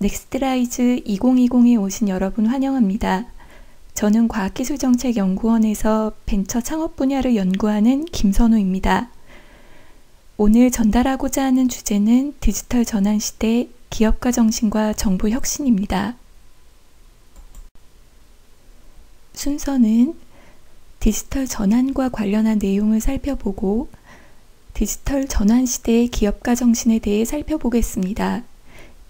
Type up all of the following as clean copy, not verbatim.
넥스트라이즈 2020에 오신 여러분 환영합니다. 저는 과학기술정책연구원에서 벤처 창업 분야를 연구하는 김선우입니다. 오늘 전달하고자 하는 주제는 디지털 전환 시대 기업가 정신과 정부 혁신입니다. 순서는 디지털 전환과 관련한 내용을 살펴보고 디지털 전환 시대의 기업가 정신에 대해 살펴보겠습니다.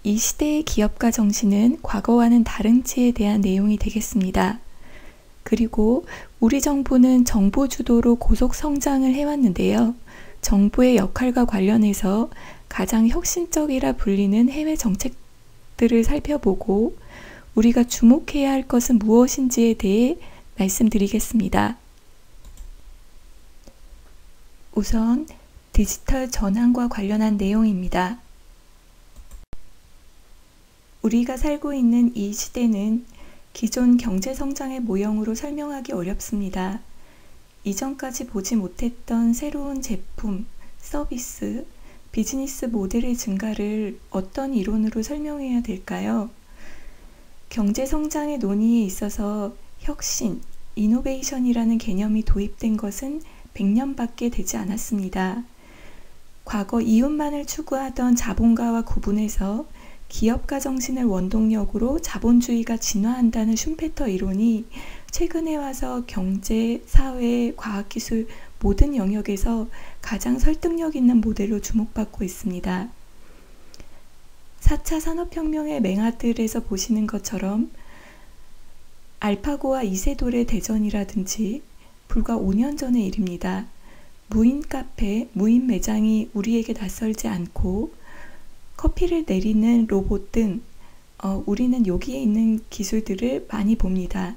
이 시대의 기업가 정신은 과거와는 다른 지에 대한 내용이 되겠습니다. 그리고 우리 정부는 정부 주도로 고속 성장을 해왔는데요. 정부의 역할과 관련해서 가장 혁신적이라 불리는 해외 정책들을 살펴보고 우리가 주목해야 할 것은 무엇인지에 대해 말씀드리겠습니다. 우선 디지털 전환과 관련한 내용입니다. 우리가 살고 있는 이 시대는 기존 경제 성장의 모형으로 설명하기 어렵습니다. 이전까지 보지 못했던 새로운 제품, 서비스, 비즈니스 모델의 증가를 어떤 이론으로 설명해야 될까요? 경제 성장의 논의에 있어서 혁신, 이노베이션이라는 개념이 도입된 것은 100년밖에 되지 않았습니다. 과거 이윤만을 추구하던 자본가와 구분해서 기업가 정신을 원동력으로 자본주의가 진화한다는 슌페터 이론이 최근에 와서 경제, 사회, 과학기술 모든 영역에서 가장 설득력 있는 모델로 주목받고 있습니다. 4차 산업혁명의 맹아들에서 보시는 것처럼 알파고와 이세돌의 대전이라든지 불과 5년 전의 일입니다. 무인 카페, 무인 매장이 우리에게 낯설지 않고 커피를 내리는 로봇 등 우리는 여기에 있는 기술들을 많이 봅니다.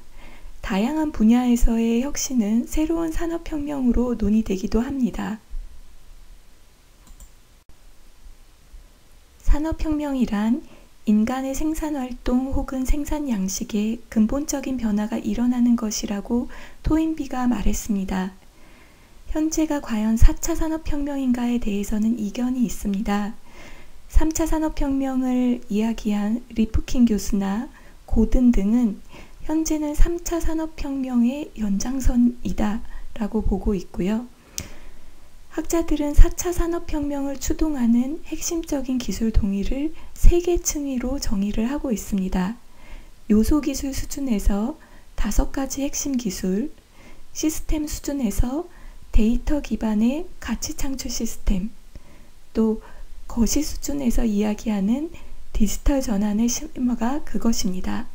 다양한 분야에서의 혁신은 새로운 산업혁명으로 논의되기도 합니다. 산업혁명이란 인간의 생산활동 혹은 생산 양식에 근본적인 변화가 일어나는 것이라고 토인비가 말했습니다. 현재가 과연 4차 산업혁명인가에 대해서는 이견이 있습니다. 3차 산업혁명을 이야기한 리프킨 교수나 고든 등은 현재는 3차 산업혁명의 연장선이다 라고 보고 있고요. 학자들은 4차 산업혁명을 추동하는 핵심적인 기술 동위를 3개 층위로 정의를 하고 있습니다. 요소기술 수준에서 5가지 핵심 기술, 시스템 수준에서 데이터 기반의 가치 창출 시스템, 또 거시 수준에서 이야기하는 디지털 전환의 심화가 그것입니다.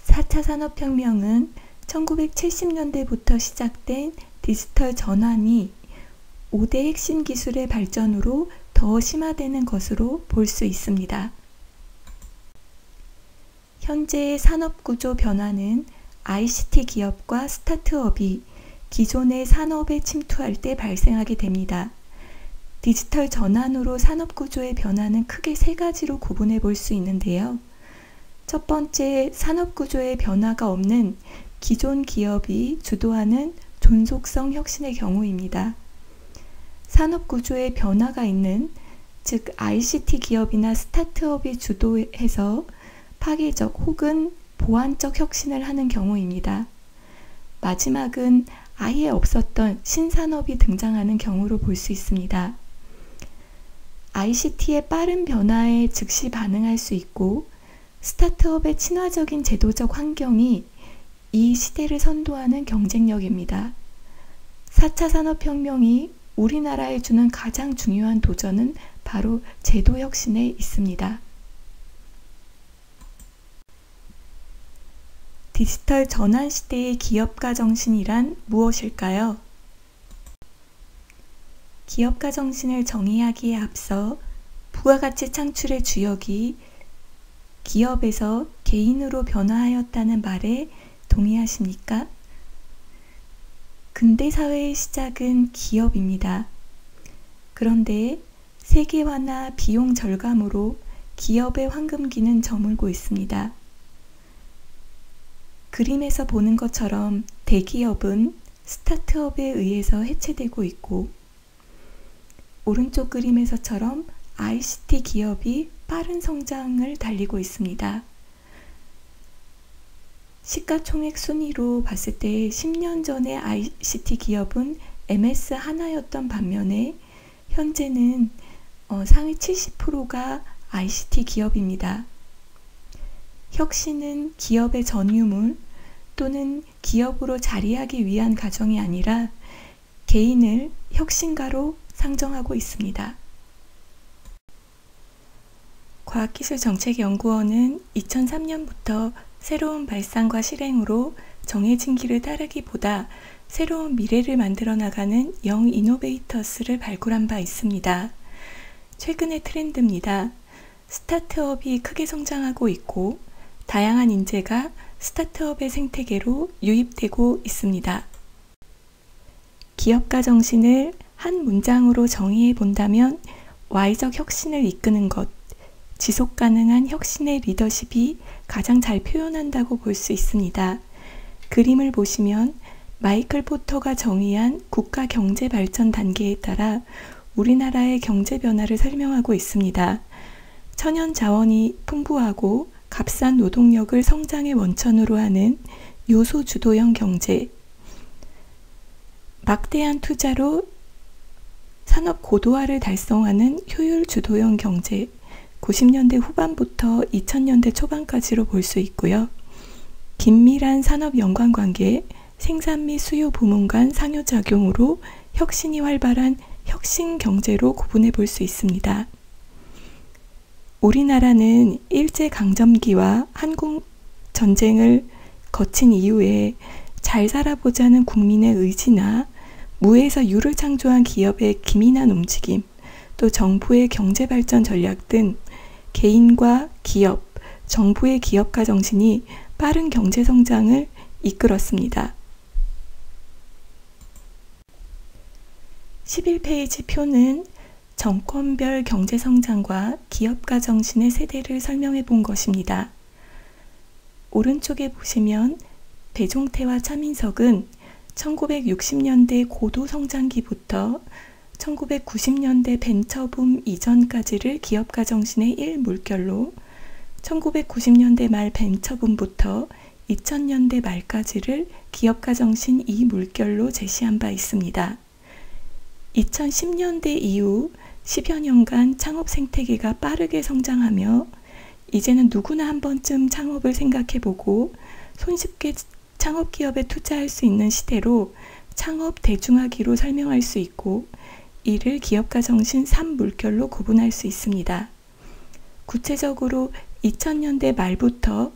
4차 산업혁명은 1970년대부터 시작된 디지털 전환이 5대 핵심 기술의 발전으로 더 심화되는 것으로 볼 수 있습니다. 현재의 산업구조 변화는 ICT 기업과 스타트업이 기존의 산업에 침투할 때 발생하게 됩니다. 디지털 전환으로 산업구조의 변화는 크게 3가지로 구분해 볼 수 있는데요. 첫 번째, 산업구조의 변화가 없는 기존 기업이 주도하는 존속성 혁신의 경우입니다. 산업구조의 변화가 있는, 즉 ICT 기업이나 스타트업이 주도해서 파괴적 혹은 보완적 혁신을 하는 경우입니다. 마지막은 아예 없었던 신산업이 등장하는 경우로 볼 수 있습니다. ICT의 빠른 변화에 즉시 반응할 수 있고 스타트업의 친화적인 제도적 환경이 이 시대를 선도하는 경쟁력입니다. 4차 산업혁명이 우리나라에 주는 가장 중요한 도전은 바로 제도 혁신에 있습니다. 디지털 전환 시대의 기업가 정신이란 무엇일까요? 기업가 정신을 정의하기에 앞서 부가가치 창출의 주역이 기업에서 개인으로 변화하였다는 말에 동의하십니까? 근대 사회의 시작은 기업입니다. 그런데 세계화나 비용 절감으로 기업의 황금기는 저물고 있습니다. 그림에서 보는 것처럼 대기업은 스타트업에 의해서 해체되고 있고 오른쪽 그림에서처럼 ICT 기업이 빠른 성장을 달리고 있습니다. 시가총액 순위로 봤을 때 10년 전에 ICT 기업은 MS 하나였던 반면에 현재는 상위 70%가 ICT 기업입니다. 혁신은 기업의 전유물 또는 기업으로 자리하기 위한 과정이 아니라 개인을 혁신가로 상정하고 있습니다. 과학기술정책연구원은 2003년부터 새로운 발상과 실행으로 정해진 길을 따르기보다 새로운 미래를 만들어 나가는 영 이노베이터스를 발굴한 바 있습니다. 최근의 트렌드입니다. 스타트업이 크게 성장하고 있고 다양한 인재가 스타트업의 생태계로 유입되고 있습니다. 기업가 정신을 한 문장으로 정의해 본다면 Y적 혁신을 이끄는 것, 지속 가능한 혁신의 리더십이 가장 잘 표현한다고 볼 수 있습니다. 그림을 보시면 마이클 포터가 정의한 국가 경제 발전 단계에 따라 우리나라의 경제 변화를 설명하고 있습니다. 천연 자원이 풍부하고 값싼 노동력을 성장의 원천으로 하는 요소 주도형 경제, 막대한 투자로 산업 고도화를 달성하는 효율 주도형 경제, 90년대 후반부터 2000년대 초반까지로 볼 수 있고요. 긴밀한 산업 연관관계, 생산 및 수요 부문 간 상호작용으로 혁신이 활발한 혁신 경제로 구분해 볼 수 있습니다. 우리나라는 일제강점기와 한국전쟁을 거친 이후에 잘 살아보자는 국민의 의지나 무에서 유를 창조한 기업의 기민한 움직임, 또 정부의 경제발전 전략 등 개인과 기업, 정부의 기업가 정신이 빠른 경제성장을 이끌었습니다. 11페이지 표는 정권별 경제성장과 기업가 정신의 세대를 설명해 본 것입니다. 오른쪽에 보시면 배종태와 차민석은 1960년대 고도성장기부터 1990년대 벤처붐 이전까지를 기업가 정신의 1물결로 1990년대 말 벤처붐부터 2000년대 말까지를 기업가 정신 2물결로 제시한 바 있습니다. 2010년대 이후 10여 년간 창업 생태계가 빠르게 성장하며 이제는 누구나 한 번쯤 창업을 생각해보고 손쉽게 창업기업에 투자할 수 있는 시대로 창업 대중화기로 설명할 수 있고 이를 기업가 정신 3물결로 구분할 수 있습니다. 구체적으로 2000년대 말부터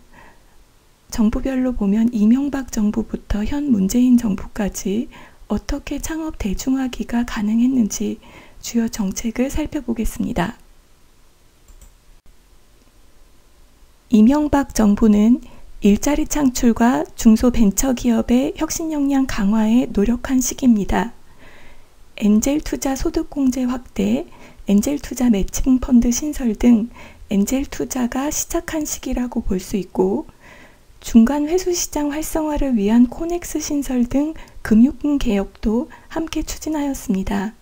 정부별로 보면 이명박 정부부터 현 문재인 정부까지 어떻게 창업 대중화기가 가능했는지 주요 정책을 살펴보겠습니다. 이명박 정부는 일자리 창출과 중소벤처기업의 혁신 역량 강화에 노력한 시기입니다. 엔젤 투자 소득공제 확대, 엔젤 투자 매칭 펀드 신설 등 엔젤 투자가 시작한 시기라고 볼 수 있고 중간 회수시장 활성화를 위한 코넥스 신설 등 금융 개혁도 함께 추진하였습니다.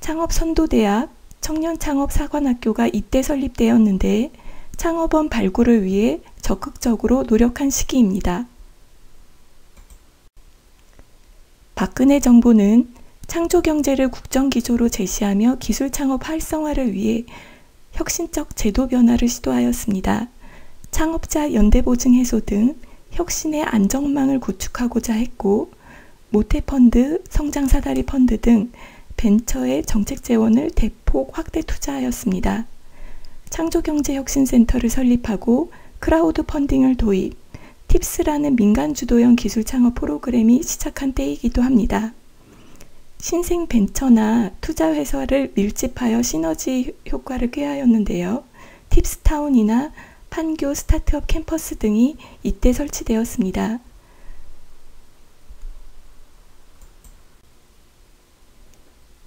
창업선도대학, 청년창업사관학교가 이때 설립되었는데 창업원 발굴을 위해 적극적으로 노력한 시기입니다. 박근혜 정부는 창조경제를 국정기조로 제시하며 기술창업 활성화를 위해 혁신적 제도 변화를 시도하였습니다. 창업자 연대보증 해소 등 혁신의 안정망을 구축하고자 했고 모태펀드, 성장사다리 펀드 등 벤처의 정책 재원을 대폭 확대 투자하였습니다. 창조경제혁신센터를 설립하고 크라우드 펀딩을 도입, 팁스라는 민간주도형 기술창업 프로그램이 시작한 때이기도 합니다. 신생 벤처나 투자회사를 밀집하여 시너지 효과를 꾀하였는데요. 팁스타운이나 판교 스타트업 캠퍼스 등이 이때 설치되었습니다.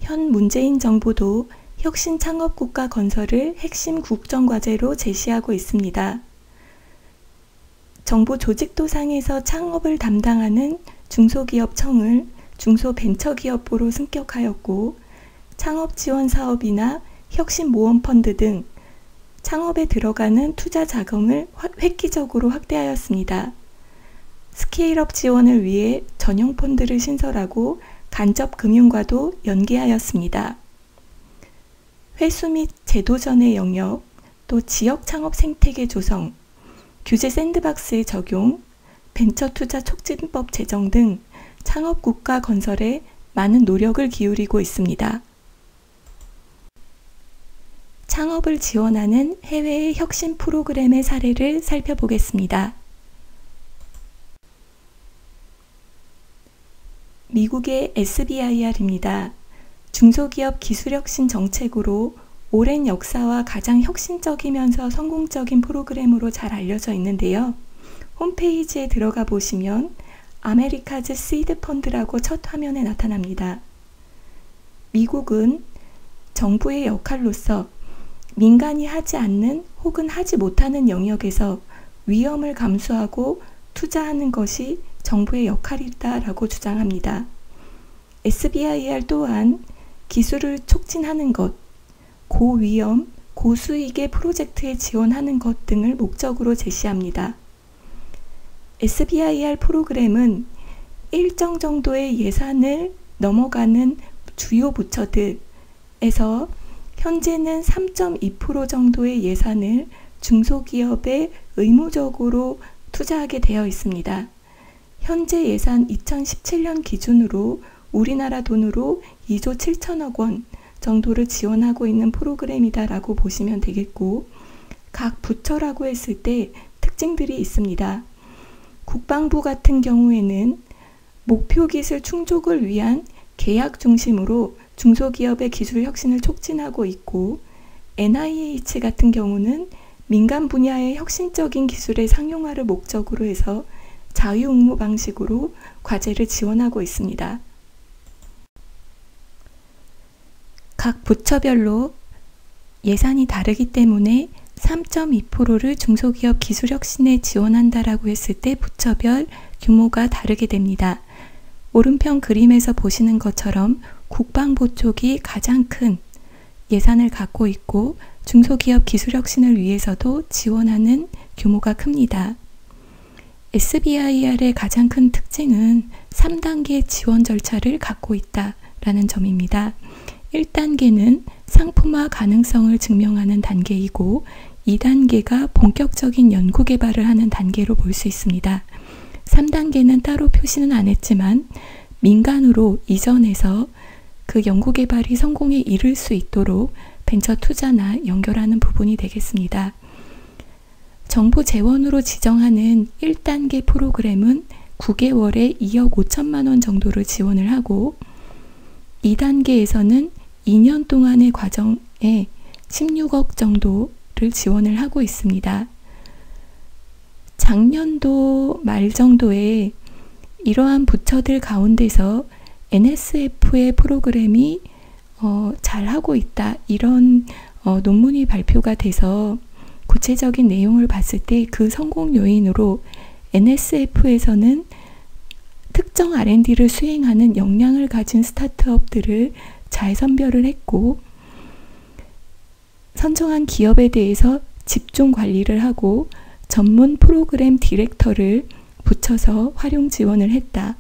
현 문재인 정부도 혁신 창업 국가 건설을 핵심 국정과제로 제시하고 있습니다. 정부 조직도상에서 창업을 담당하는 중소기업청을 중소벤처기업부로 승격하였고 창업지원 사업이나 혁신모험펀드 등 창업에 들어가는 투자 자금을 획기적으로 확대하였습니다. 스케일업 지원을 위해 전용 펀드를 신설하고 간접 금융과도 연계하였습니다. 회수 및 제도전의 영역, 또 지역 창업 생태계 조성, 규제 샌드박스의 적용, 벤처 투자 촉진법 제정 등 창업 국가 건설에 많은 노력을 기울이고 있습니다. 창업을 지원하는 해외의 혁신 프로그램의 사례를 살펴보겠습니다. 미국의 SBIR입니다. 중소기업 기술혁신 정책으로 오랜 역사와 가장 혁신적이면서 성공적인 프로그램으로 잘 알려져 있는데요. 홈페이지에 들어가 보시면 아메리카즈 시드 펀드라고 첫 화면에 나타납니다. 미국은 정부의 역할로서 민간이 하지 않는 혹은 하지 못하는 영역에서 위험을 감수하고 투자하는 것이 정부의 역할이다라고 주장합니다. SBIR 또한 기술을 촉진하는 것, 고위험, 고수익의 프로젝트에 지원하는 것 등을 목적으로 제시합니다. SBIR 프로그램은 일정 정도의 예산을 넘어가는 주요 부처들에서 현재는 3.2% 정도의 예산을 중소기업에 의무적으로 투자하게 되어 있습니다. 현재 예산 2017년 기준으로 우리나라 돈으로 2조 7천억 원 정도를 지원하고 있는 프로그램이다라고 보시면 되겠고, 각 부처라고 했을 때 특징들이 있습니다. 국방부 같은 경우에는 목표 기술 충족을 위한 계약 중심으로 중소기업의 기술 혁신을 촉진하고 있고, NIH 같은 경우는 민간 분야의 혁신적인 기술의 상용화를 목적으로 해서 자유응모 방식으로 과제를 지원하고 있습니다. 각 부처별로 예산이 다르기 때문에 3.2%를 중소기업 기술혁신에 지원한다라고 했을 때 부처별 규모가 다르게 됩니다. 오른편 그림에서 보시는 것처럼 국방부 쪽이 가장 큰 예산을 갖고 있고 중소기업 기술혁신을 위해서도 지원하는 규모가 큽니다. SBIR의 가장 큰 특징은 3단계 지원 절차를 갖고 있다라는 점입니다. 1단계는 상품화 가능성을 증명하는 단계이고 2단계가 본격적인 연구 개발을 하는 단계로 볼 수 있습니다. 3단계는 따로 표시는 안 했지만 민간으로 이전해서 그 연구 개발이 성공에 이를 수 있도록 벤처 투자나 연결하는 부분이 되겠습니다. 정부 재원으로 지정하는 1단계 프로그램은 9개월에 2억 5천만 원 정도를 지원을 하고 2단계에서는 2년 동안의 과정에 16억 정도를 지원을 하고 있습니다. 작년도 말 정도에 이러한 부처들 가운데서 NSF의 프로그램이 잘하고 있다, 이런 논문이 발표가 돼서 구체적인 내용을 봤을 때 그 성공 요인으로 NSF에서는 특정 R&D를 수행하는 역량을 가진 스타트업들을 잘 선별을 했고 선정한 기업에 대해서 집중 관리를 하고 전문 프로그램 디렉터를 붙여서 활용 지원을 했다.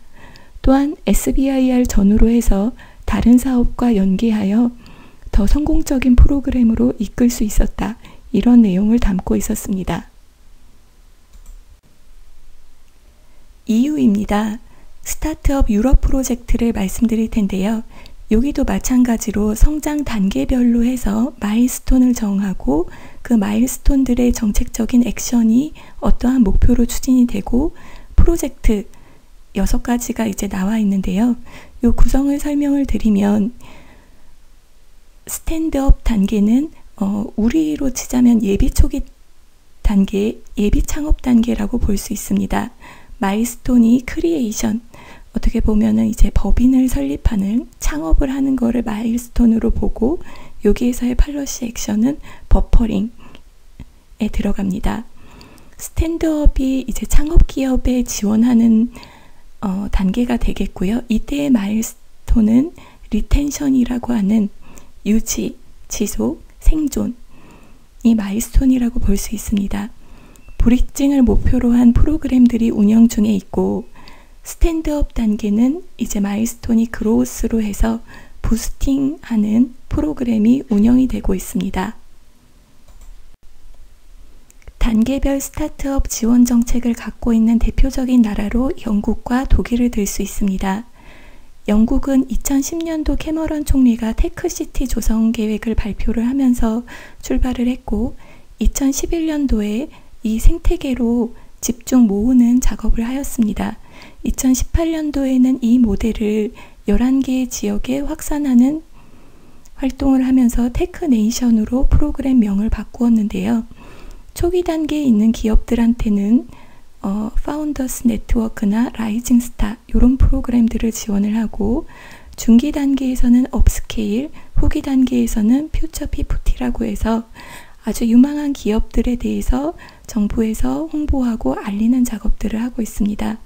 또한 SBIR 전후로 해서 다른 사업과 연계하여 더 성공적인 프로그램으로 이끌 수 있었다. 이런 내용을 담고 있었습니다. EU입니다. 스타트업 유럽 프로젝트를 말씀드릴 텐데요. 여기도 마찬가지로 성장 단계별로 해서 마일스톤을 정하고 그 마일스톤들의 정책적인 액션이 어떠한 목표로 추진이 되고 프로젝트 6가지가 이제 나와 있는데요. 이 구성을 설명을 드리면 스탠드업 단계는 우리로 치자면 예비 초기 단계, 예비 창업 단계라고 볼 수 있습니다. 마일스톤이 크리에이션, 어떻게 보면은 이제 법인을 설립하는, 창업을 하는 거를 마일스톤으로 보고 여기에서의 팔러시 액션은 버퍼링에 들어갑니다. 스탠드업이 이제 창업 기업에 지원하는 단계가 되겠고요. 이때의 마일스톤은 리텐션이라고 하는 유지, 지속, 생존이 마일스톤이라고 볼 수 있습니다. 브릿징을 목표로 한 프로그램들이 운영 중에 있고, 스탠드업 단계는 이제 마일스톤이 그로우스로 해서 부스팅하는 프로그램이 운영이 되고 있습니다. 단계별 스타트업 지원 정책을 갖고 있는 대표적인 나라로 영국과 독일을 들 수 있습니다. 영국은 2010년도 캐머런 총리가 테크시티 조성 계획을 발표를 하면서 출발을 했고, 2011년도에 이 생태계로 집중 모으는 작업을 하였습니다. 2018년도에는 이 모델을 11개의 지역에 확산하는 활동을 하면서 테크네이션으로 프로그램명을 바꾸었는데요. 초기 단계에 있는 기업들한테는 파운더스 네트워크나 라이징 스타 이런 프로그램들을 지원을 하고, 중기 단계에서는 업스케일, 후기 단계에서는 퓨처 P40라고 해서 아주 유망한 기업들에 대해서 정부에서 홍보하고 알리는 작업들을 하고 있습니다.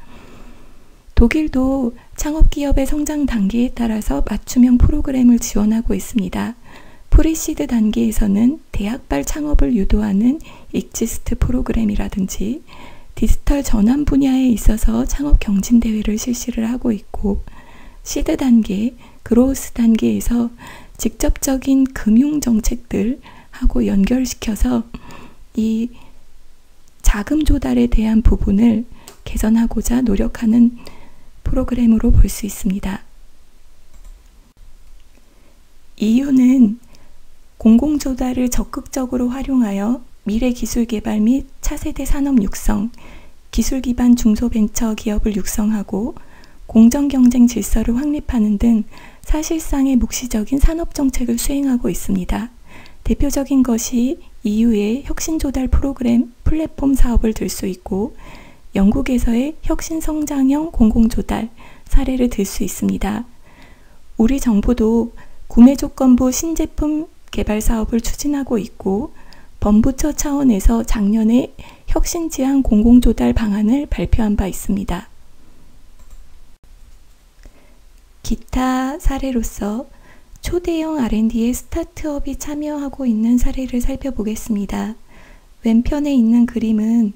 독일도 창업기업의 성장 단계에 따라서 맞춤형 프로그램을 지원하고 있습니다. 프리시드 단계에서는 대학발 창업을 유도하는 익지스트 프로그램이라든지 디지털 전환 분야에 있어서 창업 경진대회를 실시를 하고 있고, 시드 단계, 그로우스 단계에서 직접적인 금융 정책들하고 연결시켜서 이 자금 조달에 대한 부분을 개선하고자 노력하는 프로그램으로 볼 수 있습니다. EU는 공공조달을 적극적으로 활용하여 미래 기술 개발 및 차세대 산업 육성, 기술 기반 중소벤처 기업을 육성하고 공정 경쟁 질서를 확립하는 등 사실상의 묵시적인 산업 정책을 수행하고 있습니다. 대표적인 것이 EU의 혁신 조달 프로그램 플랫폼 사업을 들 수 있고, 영국에서의 혁신 성장형 공공조달 사례를 들 수 있습니다. 우리 정부도 구매조건부 신제품 개발 사업을 추진하고 있고, 범부처 차원에서 작년에 혁신지향 공공조달 방안을 발표한 바 있습니다. 기타 사례로서 초대형 R&D에 스타트업이 참여하고 있는 사례를 살펴보겠습니다. 왼편에 있는 그림은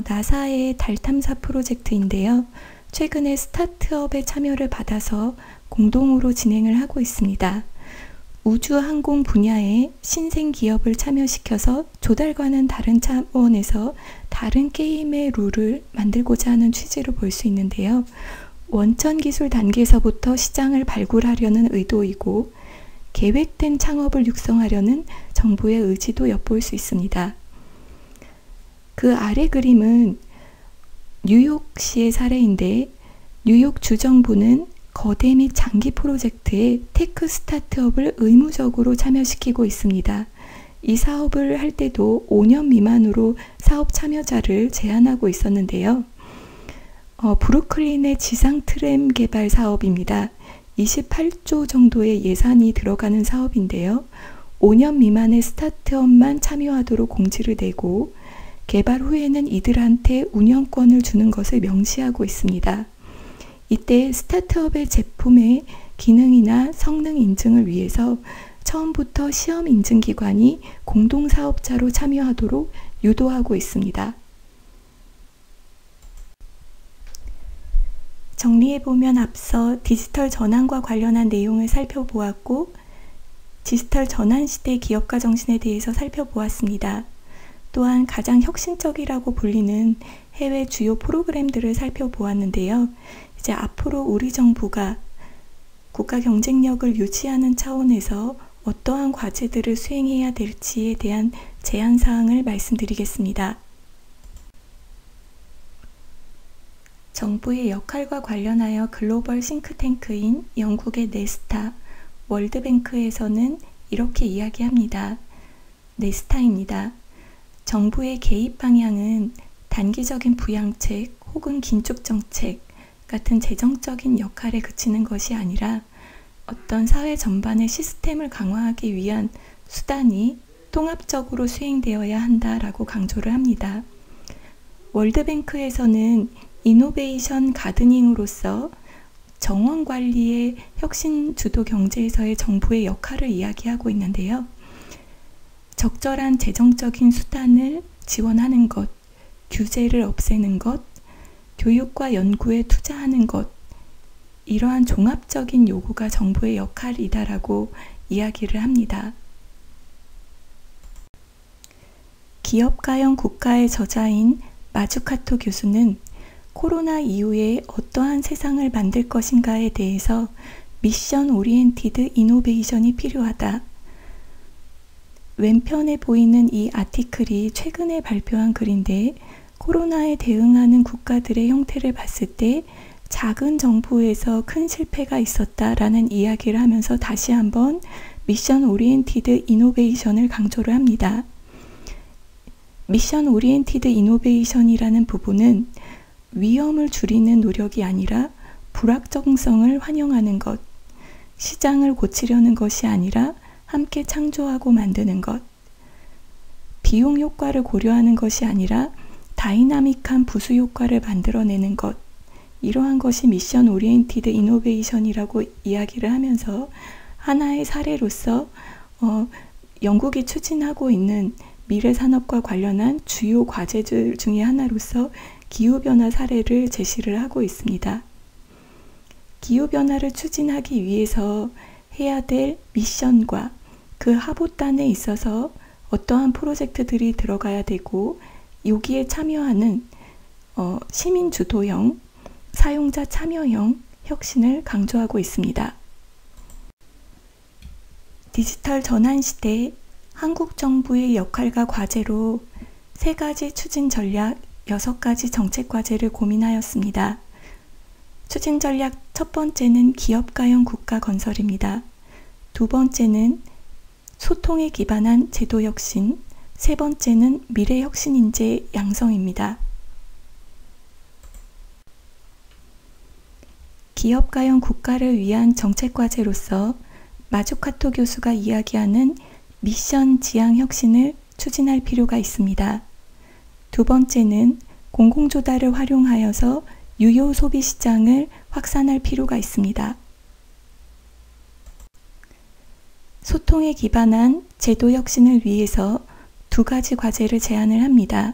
나사의 달 탐사 프로젝트인데요. 최근에 스타트업의 참여를 받아서 공동으로 진행을 하고 있습니다. 우주항공 분야의 신생 기업을 참여시켜서 조달과는 다른 차원에서 다른 게임의 룰을 만들고자 하는 취지로 볼 수 있는데요. 원천 기술 단계에서부터 시장을 발굴하려는 의도이고, 계획된 창업을 육성하려는 정부의 의지도 엿볼 수 있습니다. 그 아래 그림은 뉴욕시의 사례인데, 뉴욕 주정부는 거대 및 장기 프로젝트에 테크 스타트업을 의무적으로 참여시키고 있습니다. 이 사업을 할 때도 5년 미만으로 사업 참여자를 제한하고 있었는데요. 브루클린의 지상 트램 개발 사업입니다. 28조 정도의 예산이 들어가는 사업인데요. 5년 미만의 스타트업만 참여하도록 공지를 내고, 개발 후에는 이들한테 운영권을 주는 것을 명시하고 있습니다. 이때 스타트업의 제품의 기능이나 성능 인증을 위해서 처음부터 시험 인증기관이 공동사업자로 참여하도록 유도하고 있습니다. 정리해보면 앞서 디지털 전환과 관련한 내용을 살펴보았고, 디지털 전환 시대 기업가 정신에 대해서 살펴보았습니다. 또한 가장 혁신적이라고 불리는 해외 주요 프로그램들을 살펴보았는데요. 이제 앞으로 우리 정부가 국가 경쟁력을 유지하는 차원에서 어떠한 과제들을 수행해야 될지에 대한 제안사항을 말씀드리겠습니다. 정부의 역할과 관련하여 글로벌 싱크탱크인 영국의 네스타, 월드뱅크에서는 이렇게 이야기합니다. 네스타입니다. 정부의 개입 방향은 단기적인 부양책 혹은 긴축정책 같은 재정적인 역할에 그치는 것이 아니라 어떤 사회 전반의 시스템을 강화하기 위한 수단이 통합적으로 수행되어야 한다라고 강조를 합니다. 월드뱅크에서는 이노베이션 가드닝으로서 정원 관리의 혁신 주도 경제에서의 정부의 역할을 이야기하고 있는데요. 적절한 재정적인 수단을 지원하는 것, 규제를 없애는 것, 교육과 연구에 투자하는 것, 이러한 종합적인 요구가 정부의 역할이다라고 이야기를 합니다. 기업가형 국가의 저자인 마주카토 교수는 코로나 이후에 어떠한 세상을 만들 것인가에 대해서 미션 오리엔티드 이노베이션이 필요하다. 왼편에 보이는 이 아티클이 최근에 발표한 글인데 코로나에 대응하는 국가들의 형태를 봤을 때 작은 정부에서 큰 실패가 있었다라는 이야기를 하면서 다시 한번 미션 오리엔티드 이노베이션을 강조를 합니다. 미션 오리엔티드 이노베이션이라는 부분은 위험을 줄이는 노력이 아니라 불확정성을 환영하는 것, 시장을 고치려는 것이 아니라 함께 창조하고 만드는 것, 비용 효과를 고려하는 것이 아니라 다이나믹한 부수 효과를 만들어내는 것, 이러한 것이 미션 오리엔티드 이노베이션이라고 이야기를 하면서 하나의 사례로서 영국이 추진하고 있는 미래 산업과 관련한 주요 과제들 중에 하나로서 기후변화 사례를 제시를 하고 있습니다. 기후변화를 추진하기 위해서 해야 될 미션과 그 하보단에 있어서 어떠한 프로젝트들이 들어가야 되고 여기에 참여하는 시민 주도형, 사용자 참여형 혁신을 강조하고 있습니다. 디지털 전환 시대 한국 정부의 역할과 과제로 3가지 추진 전략, 6가지 정책 과제를 고민하였습니다. 추진 전략 첫 번째는 기업가형 국가 건설입니다. 두 번째는 소통에 기반한 제도 혁신, 세 번째는 미래 혁신 인재 양성입니다. 기업가형 국가를 위한 정책 과제로서 마주카토 교수가 이야기하는 미션 지향 혁신을 추진할 필요가 있습니다. 두 번째는 공공조달을 활용하여서 유효 소비 시장을 확산할 필요가 있습니다. 소통에 기반한 제도 혁신을 위해서 2가지 과제를 제안을 합니다.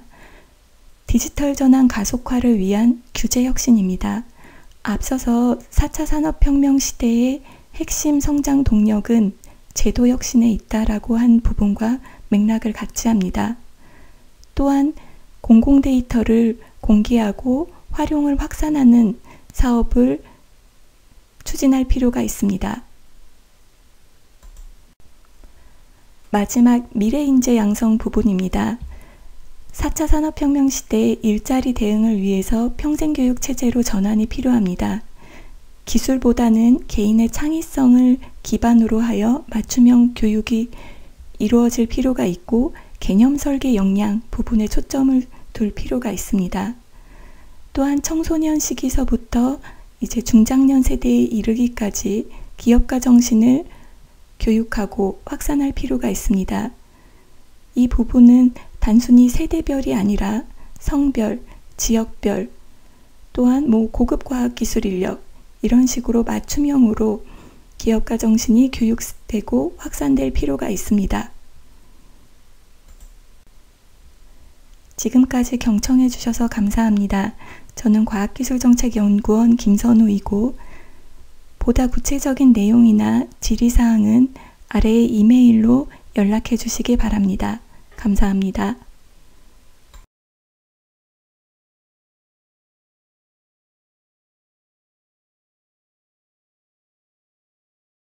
디지털 전환 가속화를 위한 규제 혁신입니다. 앞서서 4차 산업혁명 시대의 핵심 성장 동력은 제도 혁신에 있다라고 한 부분과 맥락을 같이 합니다. 또한 공공 데이터를 공개하고 활용을 확산하는 사업을 추진할 필요가 있습니다. 마지막 미래인재 양성 부분입니다. 4차 산업혁명 시대의 일자리 대응을 위해서 평생교육 체제로 전환이 필요합니다. 기술보다는 개인의 창의성을 기반으로 하여 맞춤형 교육이 이루어질 필요가 있고 개념 설계 역량 부분에 초점을 둘 필요가 있습니다. 또한 청소년 시기서부터 이제 중장년 세대에 이르기까지 기업가 정신을 교육하고 확산할 필요가 있습니다. 이 부분은 단순히 세대별이 아니라 성별, 지역별, 또한 고급 과학기술 인력 이런 식으로 맞춤형으로 기업가 정신이 교육되고 확산될 필요가 있습니다. 지금까지 경청해 주셔서 감사합니다. 저는 과학기술정책연구원 김선우이고 보다 구체적인 내용이나 질의사항은 아래의 이메일로 연락해 주시기 바랍니다. 감사합니다.